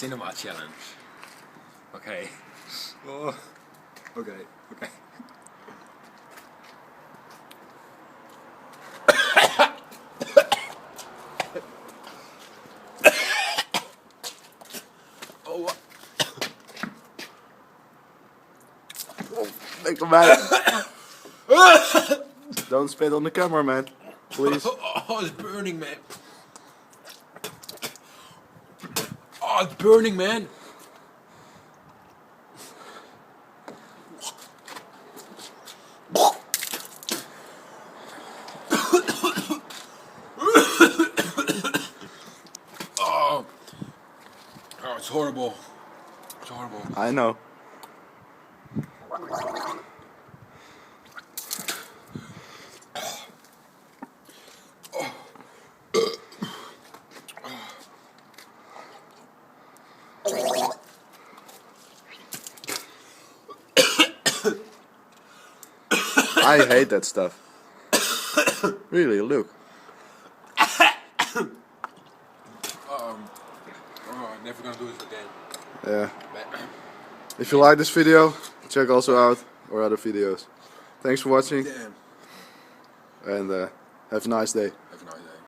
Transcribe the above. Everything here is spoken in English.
cinema challenge. Okay. Oh. Okay. Okay. Oh. Lekker man. Don't spit on the camera, man. Please. Oh, it's burning, man. Oh, it's burning, man. Oh, it's horrible. It's horrible. I know. I hate that stuff. Really, look. I'm never gonna do this again. Yeah. If you like this video, check also out our other videos. Thanks for watching. Damn. And have a nice day. Have a nice day.